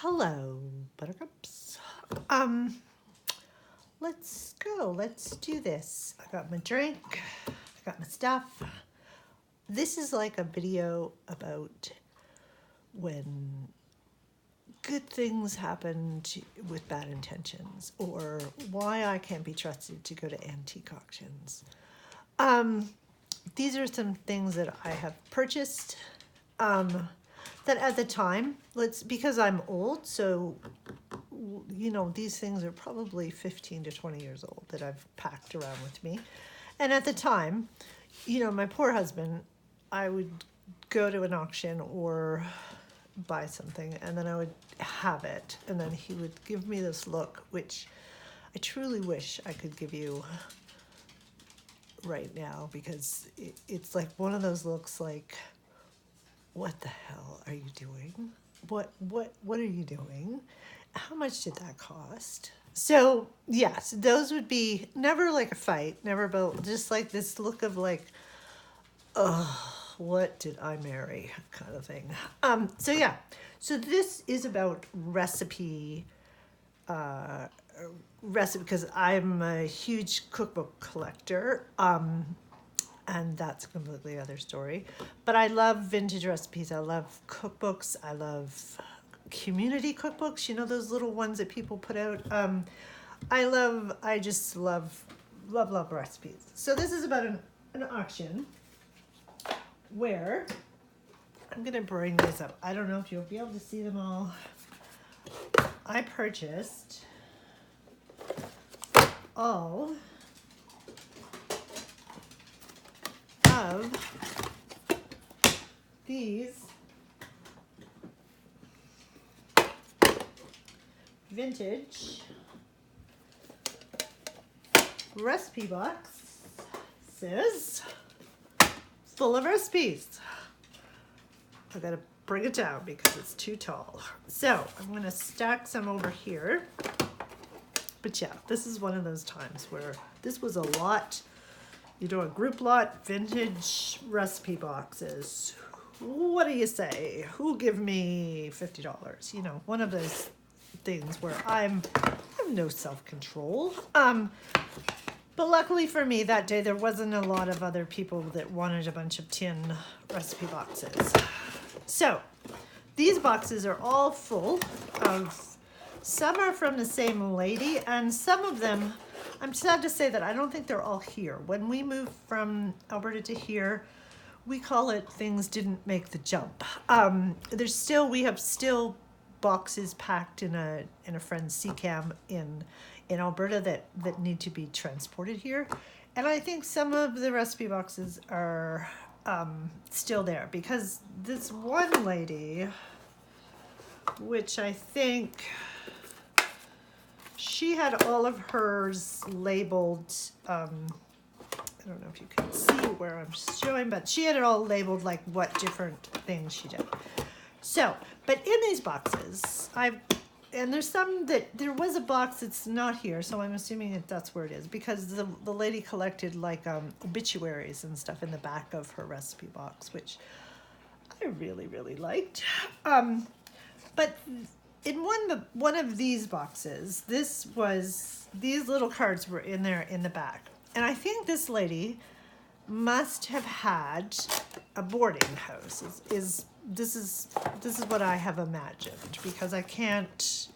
Hello, buttercups. Let's go. Let's do this. I got my drink. I got my stuff. This is like a video about when good things happen with bad intentions, or why I can't be trusted to go to antique auctions. These are some things that I have purchased. That at the time, because I'm old, so these things are probably 15 to 20 years old that I've packed around with me. And at the time, my poor husband, I would go to an auction or buy something, and then I would have it, and then he would give me this look, which I truly wish I could give you right now, because it's like one of those looks like, what the hell are you doing? What are you doing? How much did that cost? So yes, those would be never like a fight, never about, just like this look of like, oh, what did I marry kind of thing. So this is about recipe, because I'm a huge cookbook collector. And that's a completely other story. But I love vintage recipes. I love cookbooks. I love community cookbooks. Those little ones that people put out. I just love recipes. So this is about an auction where I'm going to bring these up. I don't know if you'll be able to see them all. I purchased all of these vintage recipe boxes full of recipes. I gotta bring it down because it's too tall. So I'm gonna stack some over here. But yeah, this is one of those times where this was a lot. A group lot, vintage recipe boxes. What do you say? Who give me $50? One of those things where I have no self-control. But luckily for me that day, there wasn't a lot of other people that wanted a bunch of tin recipe boxes. So these boxes are all full of, some are from the same lady, and some of them, I'm sad to say that I don't think they're all here. When we moved from Alberta to here, we call it things didn't make the jump. We have still boxes packed in a friend's CCAM in Alberta that need to be transported here. And I think some of the recipe boxes are still there, because this one lady, which I think she had all of hers labeled, I don't know if you can see where I'm showing, but she had it all labeled like what different things she did. So, but in these boxes, and there's some there was a box that's not here, so I'm assuming that's where it is, because the lady collected like obituaries and stuff in the back of her recipe box, which I really, really liked. But in one of these boxes, these little cards were in there in the back. And I think this lady must have had a boarding house. This is what I have imagined, because I can't,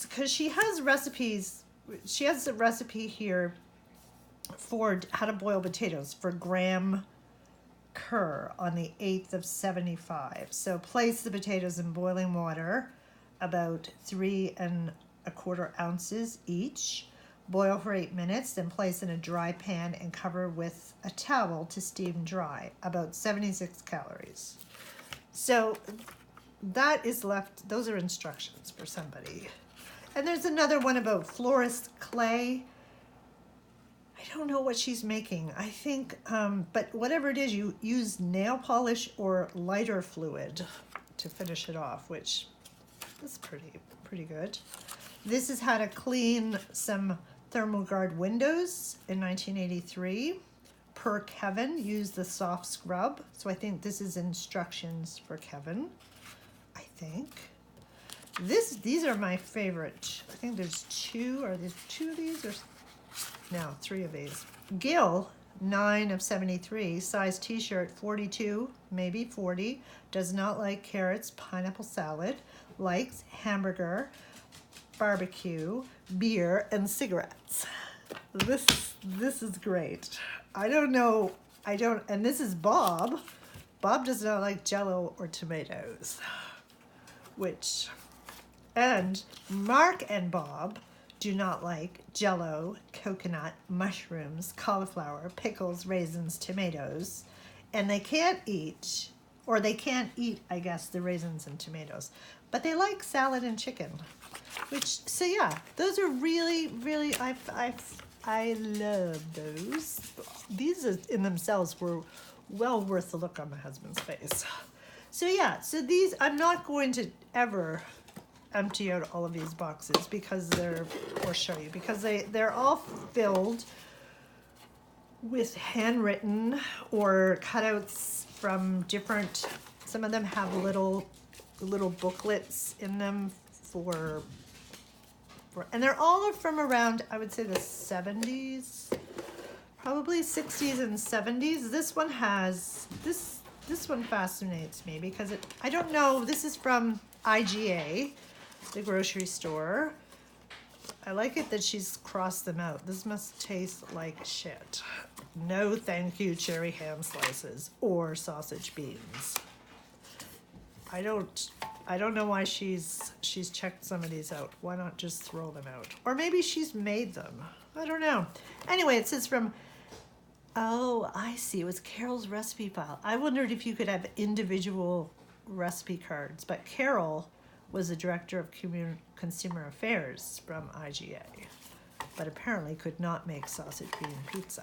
because she has recipes. She has a recipe here for how to boil potatoes for Graham Kerr on the 8th of 75. So place the potatoes in boiling water, about 3 1/4 ounces each. Boil for 8 minutes, then place in a dry pan and cover with a towel to steam dry. About 76 calories. So that is left. Those are instructions for somebody. And there's another one about florist clay. I don't know what she's making. I think, but whatever it is, you use nail polish or lighter fluid to finish it off, which is pretty good. This is how to clean some Thermoguard windows in 1983. Per Kevin, use the soft scrub. So I think this is instructions for Kevin, I think. These are my favorite. I think there's two. Are there two of these? Or no, three of these. Gil, 9 of 73, size t-shirt 42, maybe 40. Does not like carrots, pineapple salad. Likes hamburger, barbecue, beer, and cigarettes. This is great. I don't know. And this is Bob. Bob does not like Jell-O or tomatoes. And Mark and Bob do not like Jell-O, coconut, mushrooms, cauliflower, pickles, raisins, tomatoes. And they can't eat, I guess, the raisins and tomatoes. But they like salad and chicken. So yeah, those are really, really, I love those. These in themselves were well worth the look on my husband's face. So yeah, so these, I'm not going to ever empty out all of these boxes because show you, because they're all filled with handwritten or cutouts from different, some of them have little booklets in them and they're all from around, I would say, the 70s, probably 60s and 70s. This one has, this one fascinates me because I don't know, this is from IGA, the grocery store. I like it that she's crossed them out. This must taste like shit. No thank you, cherry ham slices or sausage beans. I don't know why she's checked some of these out. Why not just throw them out? Or maybe she's made them. I don't know. Anyway, it says from, oh, I see. It was Carol's recipe file. I wondered if you could have individual recipe cards, but Carol was the director of consumer affairs from IGA, but apparently could not make sausage bean pizza.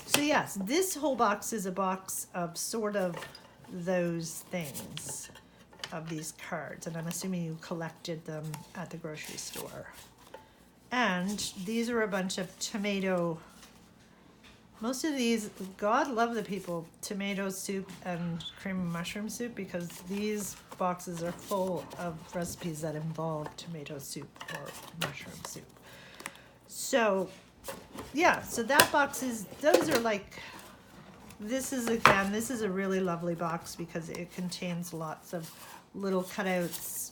So yes, this whole box is a box of sort of those things, of these cards, and I'm assuming you collected them at the grocery store. And these are a bunch of tomato, most of these, God love the people, tomato soup and cream and mushroom soup, because these boxes are full of recipes that involve tomato soup or mushroom soup. So yeah, so that box is, those are like, this is a really lovely box because it contains lots of little cutouts.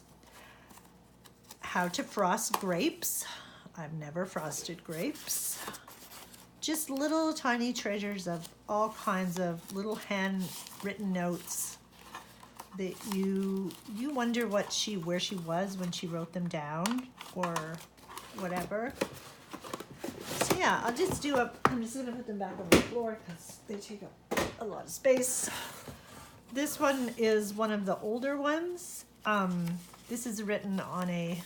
How to frost grapes. I've never frosted grapes. Just little tiny treasures of all kinds of little handwritten notes that you wonder where she was when she wrote them down or whatever. So yeah, I'm just gonna put them back on the floor because they take up a lot of space. This one is one of the older ones. This is written on a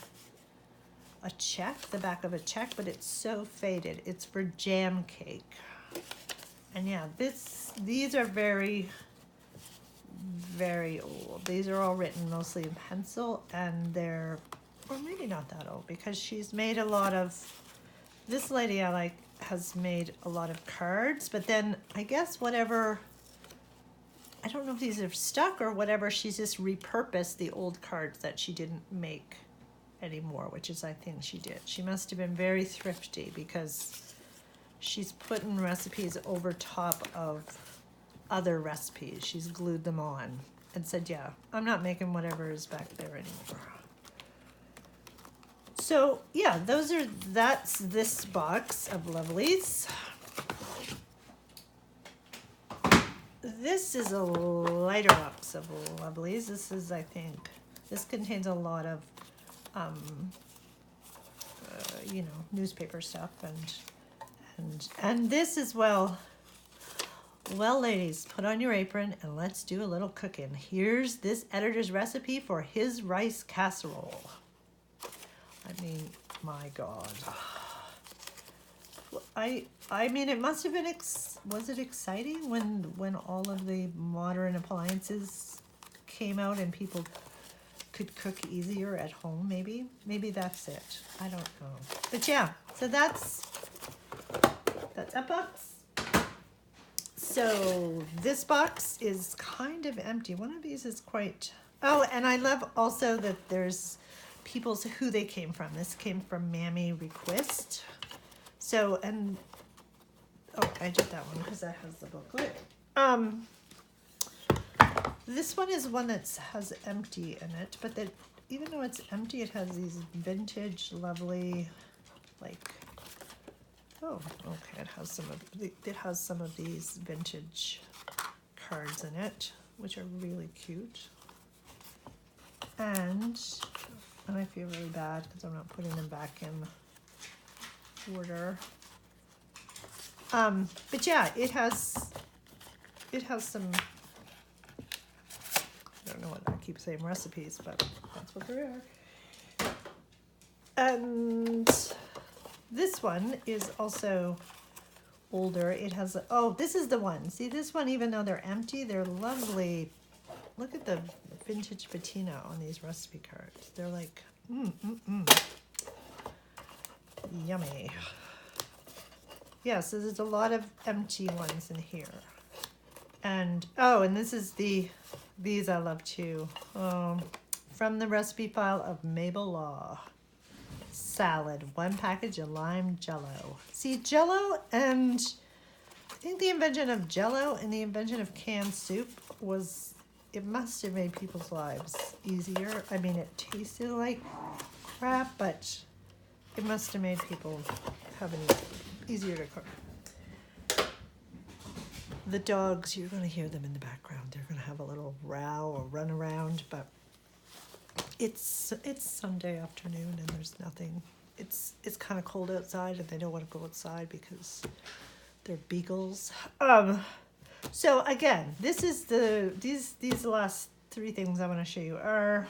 check, the back of a check, but it's so faded. It's for jam cake. And yeah, these are very, very old. These are all written mostly in pencil, and they're, or maybe not that old, because she's made a lot of, this lady I like has made a lot of cards, but then I guess whatever, I don't know if these are stuck or whatever, she's just repurposed the old cards that she didn't make anymore, which is, I think she did. She must have been very thrifty because she's putting recipes over top of other recipes. She's glued them on and said, yeah, I'm not making whatever is back there anymore. So yeah, that's this box of lovelies. This is a lighter box of lovelies. This is, I think, this contains a lot of newspaper stuff and this as well. Well, ladies, put on your apron and let's do a little cooking. Here's this editor's recipe for his rice casserole. I mean, my God. I mean, it must have been, was it exciting when all of the modern appliances came out and people could cook easier at home, maybe? Maybe that's it. I don't know. But yeah, so that's that box. So this box is kind of empty. One of these is quite Oh, and I love also that there's people's who they came from. This came from Mammy Request. So, and oh, I did that one because that has the booklet. This one is one that has empty in it, but that even though it's empty, it has these vintage, lovely, like, oh, okay, it has some of these vintage cards in it, which are really cute. And I feel really bad because I'm not putting them back in order. But yeah, it has some, I don't know what I keep saying recipes, but that's what they are. And this one is also older. It has, oh, this is the one. See this one, even though they're empty, they're lovely. Look at the vintage patina on these recipe cards. They're like, yummy. Yeah, so there's a lot of empty ones in here. And, oh, and this is these I love too. From the recipe file of Mabel Law. Salad, 1 package of lime jello. See, jello, and I think the invention of jello and the invention of canned soup was, it must have made people's lives easier. I mean, it tasted like crap, but it must have made people have it easier to cook. The dogs, you're going to hear them in the background. They're going to have a little row or run around, but it's Sunday afternoon and there's nothing. It's kind of cold outside and they don't want to go outside because they're beagles. So again, this is these last 3 things I want to show you are,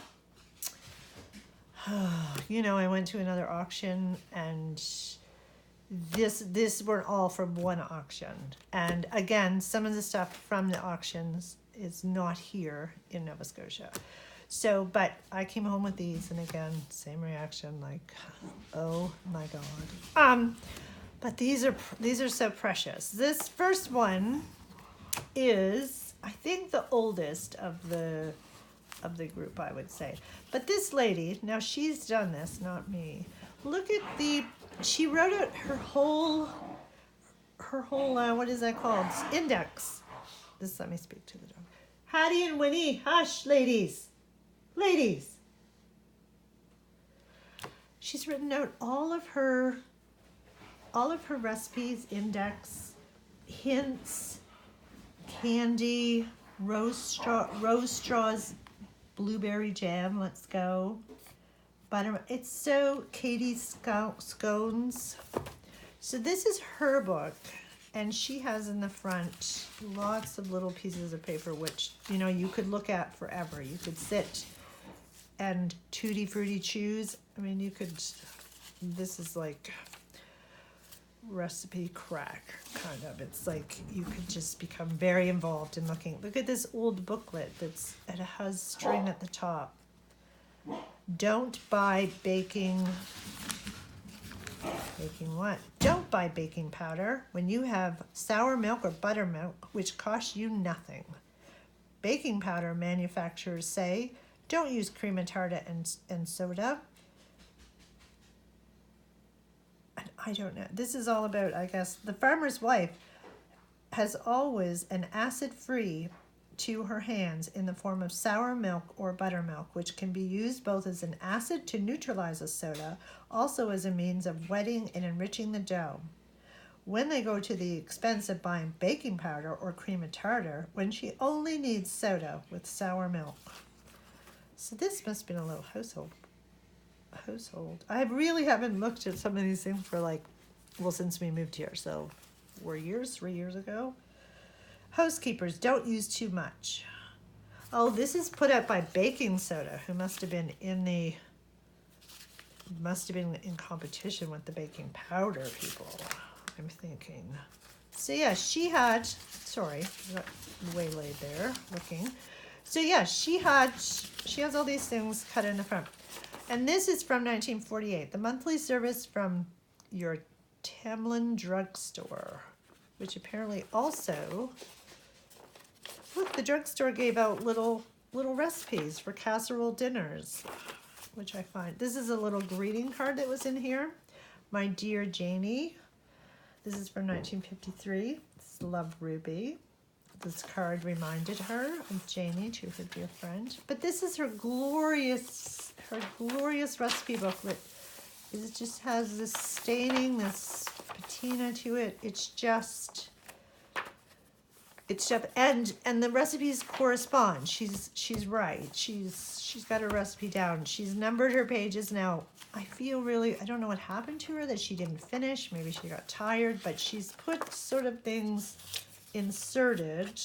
you know, I went to another auction and this were all from one auction. And again, some of the stuff from the auctions is not here in Nova Scotia. So, but I came home with these, and again, same reaction, like, oh my God. But these are so precious. This first one is, I think, the oldest of the group, I would say. But this lady, now she's done this, not me. Look at she wrote out her whole, what is that called? Index. Just let me speak to the dog. Hattie and Winnie, hush, ladies. Ladies. She's written out all of her recipes, index, hints, candy, rose straws, blueberry jam, let's go. Butter, it's so Katie's scones. So this is her book, and she has in the front lots of little pieces of paper, which, you know, you could look at forever. You could sit and tutti frutti choose. I mean, you could, this is like recipe crack, kind of. It's like you could just become very involved in looking. Look at this old booklet it has string at the top. Don't buy baking what? Don't buy baking powder when you have sour milk or buttermilk, which costs you nothing. Baking powder manufacturers say, don't use cream and tartar and soda. And I don't know. This is all about, I guess, the farmer's wife has always an acid-free to her hands in the form of sour milk or buttermilk, which can be used both as an acid to neutralize a soda, also as a means of wetting and enriching the dough. When they go to the expense of buying baking powder or cream of tartar, when she only needs soda with sour milk. So this must have been a little household. I really haven't looked at some of these things for since we moved here, so 3 years ago. Housekeepers, don't use too much. Oh, this is put out by Baking Soda, who must have been in competition with the baking powder people, I'm thinking. So yeah, she had, sorry, I got waylaid there looking. So yeah, she has all these things cut in the front. And this is from 1948, the monthly service from your Tamlin drugstore, which apparently also, look, the drugstore gave out little little recipes for casserole dinners, which I find. This is a little greeting card that was in here. My dear Janie. This is from 1953. It's Love Ruby. This card reminded her of Janie, to her dear friend. But this is her glorious recipe booklet. It just has this staining, this patina to it. It's just and the recipes correspond. She's right. She's got her recipe down. She's numbered her pages now. I feel really, I don't know what happened to her that she didn't finish. Maybe she got tired, but she's put sort of things inserted,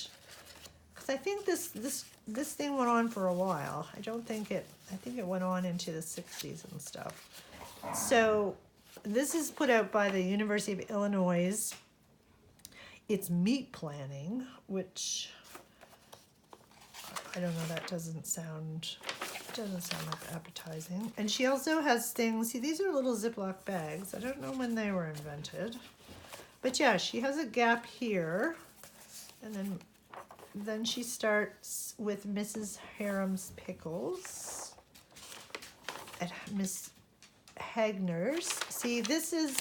because I think this thing went on for a while. I think it went on into the 60s and stuff. So this is put out by the University of Illinois. It's meat planning, which I don't know, that doesn't sound like appetizing. And she also has things, see, these are little Ziploc bags. I don't know when they were invented. But yeah, she has a gap here. And then she starts with Mrs. Haram's pickles at Miss Hagner's. See, this is,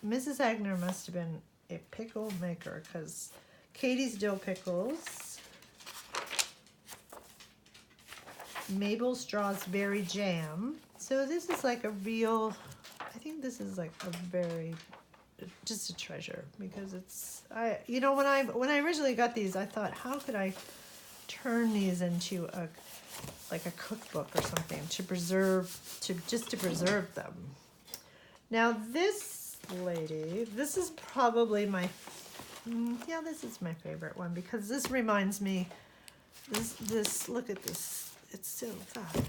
Mrs. Hagner must have been a pickle maker, because Katie's dill pickles, Mabel Strawberry jam. So this is like a real, I think this is like a very, just a treasure, because it's, you know, when I originally got these, I thought, how could I turn these into like a cookbook or something to preserve them. Now this lady, this is probably my, this is my favorite one, because this reminds me, this look at this, it's so fat.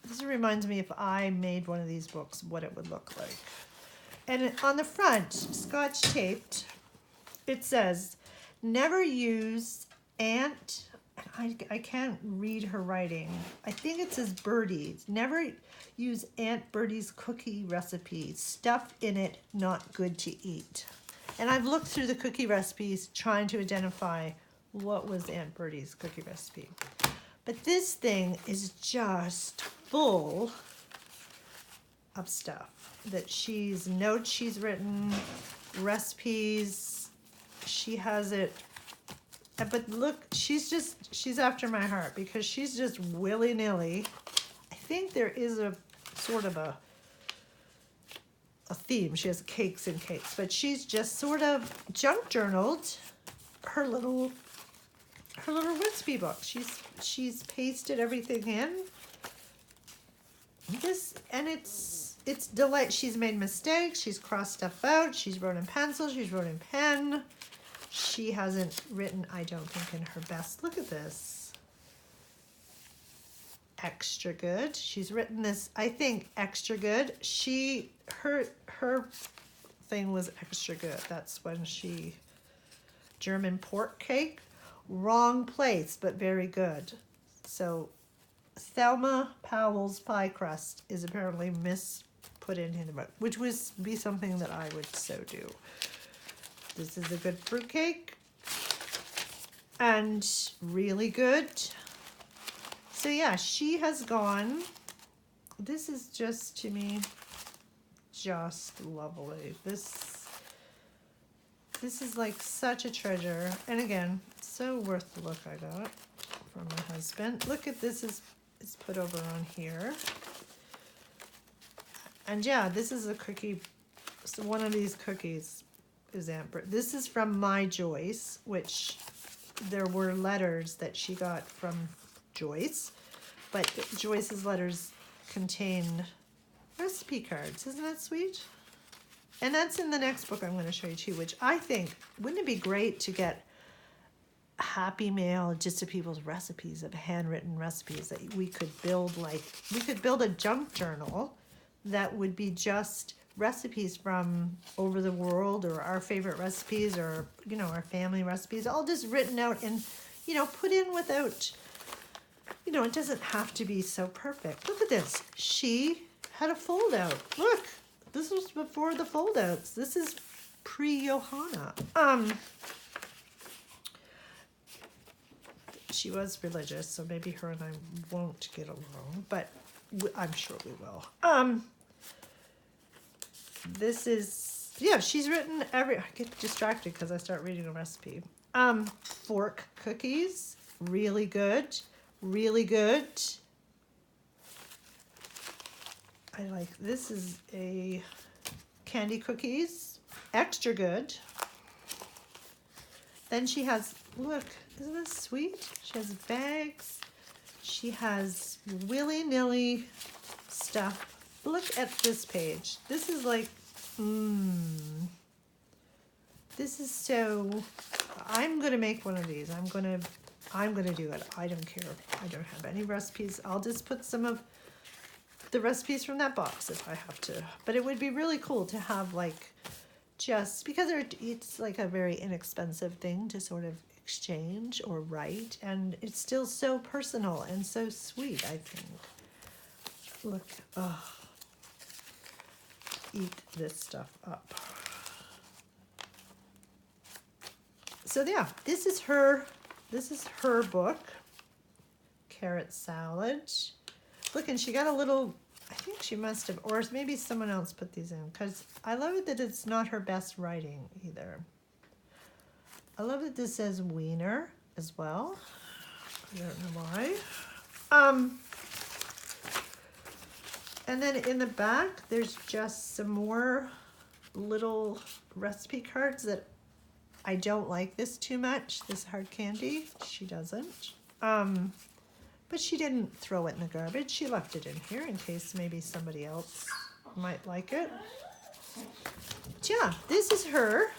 This reminds me, if I made one of these books, what it would look like. And on the front, scotch taped, it says, never use Aunt, I can't read her writing. I think it says Birdie's. Never use Aunt Birdie's cookie recipe. Stuff in it not good to eat. And I've looked through the cookie recipes trying to identify what was Aunt Birdie's cookie recipe. But this thing is just full of stuff that notes she's written, recipes. She has it. But look, she's after my heart, because she's just willy-nilly. I think there is a sort of a theme. She has cakes and cakes, but she's just sort of junk journaled her little recipe book. She's pasted everything in. It's delight. She's made mistakes. She's crossed stuff out. She's wrote in pencil. She's wrote in pen. She hasn't written, I don't think, in her best. Look at this. Extra good. She's written this, I think, extra good. Her thing was extra good. That's when German pork cake. Wrong place, but very good. So Thelma Powell's pie crust is apparently put in the book, which would be something that I would so do. This is a good fruitcake and really good. So yeah, she has gone. This is just, to me, just lovely. This is like such a treasure. And again, so worth the look I got from my husband. Look at this, it's put over on here. And yeah, this is a cookie. So one of these cookies is Amber. This is from My Joyce, which there were letters that she got from Joyce, but Joyce's letters contain recipe cards. Isn't that sweet? And that's in the next book I'm going to show you too, which I think, wouldn't it be great to get happy mail just to people's recipes, of handwritten recipes that we could build, we could build a junk journal that would be just recipes from over the world, or our favorite recipes, or, you know, our family recipes, all just written out and, you know, put in without, you know, it doesn't have to be so perfect. Look at this. She had a fold out. Look, this was before the fold outs. This is pre-Johanna. she was religious, so maybe her and I won't get along, but I'm sure we will. This is, yeah, she's written I get distracted because I start reading a recipe. Fork cookies, really good, really good. I like, this is a candy cookies, extra good. Then she has, look, isn't this sweet? She has bags. She has willy-nilly stuff. Look at this page. This is like, this is so, I'm gonna make one of these. I'm gonna do it. I don't care. I don't have any recipes. I'll just put some of the recipes from that box if I have to. But it would be really cool to have, like, just because it's like a very inexpensive thing to sort of exchange or write, and it's still so personal and so sweet, I think. Look, oh, eat this stuff up. So yeah, this is her book, Carrot Salad. Look, and she got a little, I think she must have, or maybe someone else put these in, because I love it that it's not her best writing either. I love that this says wiener as well. I don't know why. And then in the back, there's just some more little recipe cards that I don't like this too much, this hard candy. She doesn't. But she didn't throw it in the garbage. She left it in here in case maybe somebody else might like it. But yeah, this is her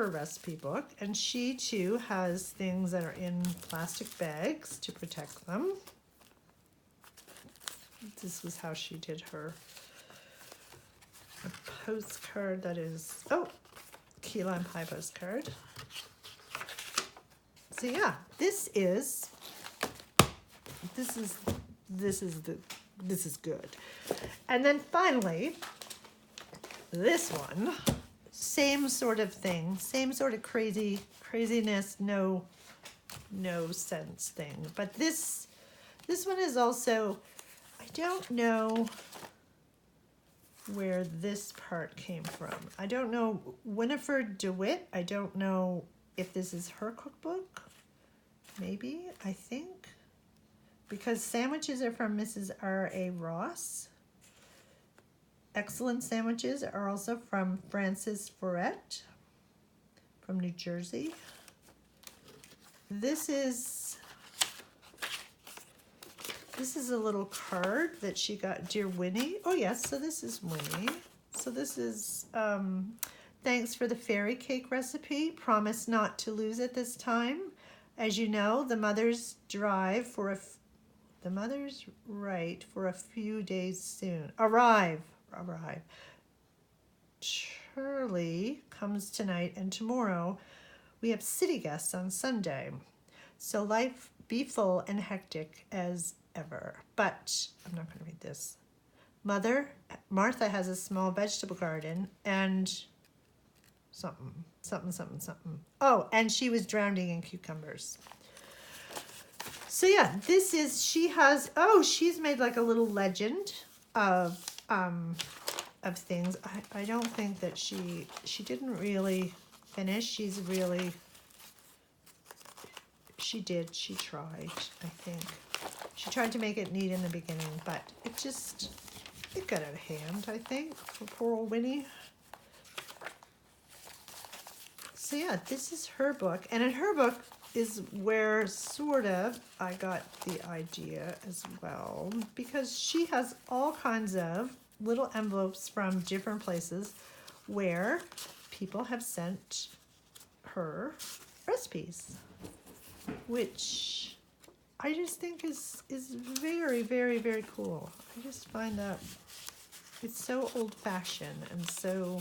recipe book, and she too has things that are in plastic bags to protect them. This was how she did her postcard that is, oh, key lime pie postcard. So yeah, this is good. And then finally, this one, same sort of thing, same sort of craziness, no sense thing. But this one is also, I don't know where this part came from. I don't know, Winifred DeWitt, I don't know if this is her cookbook. Maybe, I think. Because sandwiches are from Mrs. R.A. Ross. Excellent sandwiches are also from Frances Forret from New Jersey. This is a little card that she got, Dear Winnie. Oh yes, so this is Winnie. So this is, thanks for the fairy cake recipe. Promise not to lose it this time. As you know, the mothers right for a few days soon. Arrive. Shirley comes tonight, and tomorrow we have city guests on Sunday. So life be full and hectic as ever. But I'm not going to read this. Martha has a small vegetable garden and something. Oh, and she was drowning in cucumbers. So yeah, this is, she's made like a little legend of things. I don't think that she didn't really finish. She tried, I think. She tried to make it neat in the beginning, but it got out of hand, I think, for poor old Winnie. So yeah, this is her book, and in her book is where sort of I got the idea as well, because she has all kinds of little envelopes from different places where people have sent her recipes, which I just think is very, very, very cool. I just find that it's so old-fashioned and so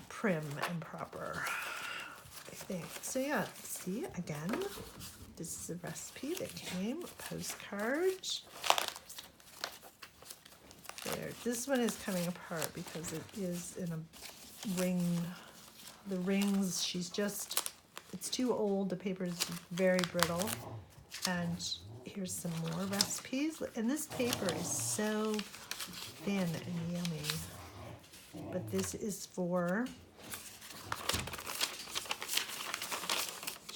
prim and proper, I think. So yeah, see, again, this is a recipe that came, a postcard. There, this one is coming apart because it is in a ring. The rings, she's just it's too old. The paper is very brittle. And here's some more recipes. And this paper is so thin and yummy. But this is for,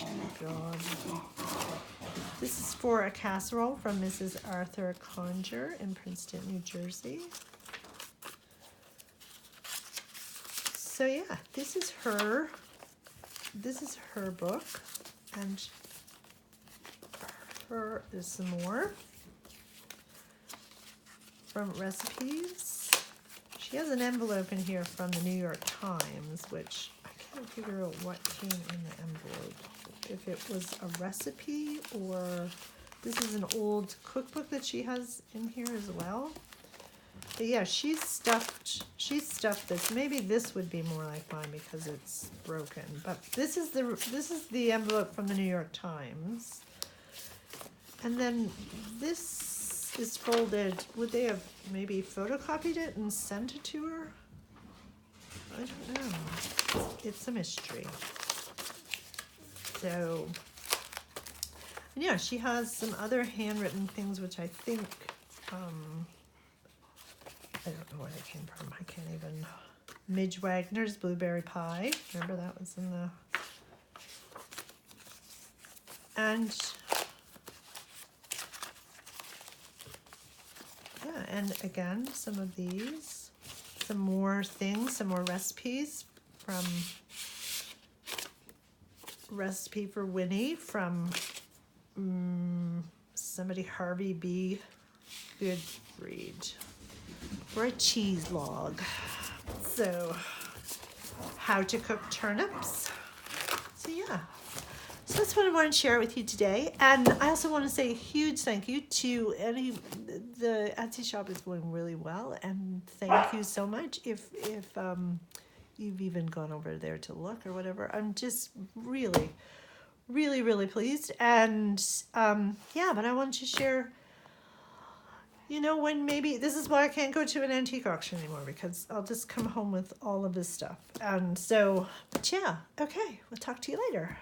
oh God. This is for a casserole from Mrs. Arthur Conger in Princeton, New Jersey. So yeah, this is her book, and there's some more from recipes. She has an envelope in here from the New York Times, which I can't figure out what came in the envelope. If it was a recipe, or this is an old cookbook that she has in here as well. But yeah, she's stuffed this. Maybe this would be more like mine because it's broken. But this is the envelope from the New York Times. And then this is folded. Would they have maybe photocopied it and sent it to her? I don't know. It's a mystery. So, and yeah, she has some other handwritten things, which I think, I don't know where they came from. I can't even. Midge Wagner's Blueberry Pie. Remember that was in the, and yeah, and again, some of these, some more things, some more recipes from Recipe for Winnie from somebody, Harvey B. Goodread, for a cheese log. So, how to cook turnips. So yeah, so that's what I want to share with you today. And I also want to say a huge thank you to the Etsy shop is going really well, and thank you so much if you've even gone over there to look or whatever. I'm just really, really, really pleased. And yeah, but I want to share, you know, when maybe, this is why I can't go to an antique auction anymore, because I'll just come home with all of this stuff. And so, but yeah, okay, we'll talk to you later.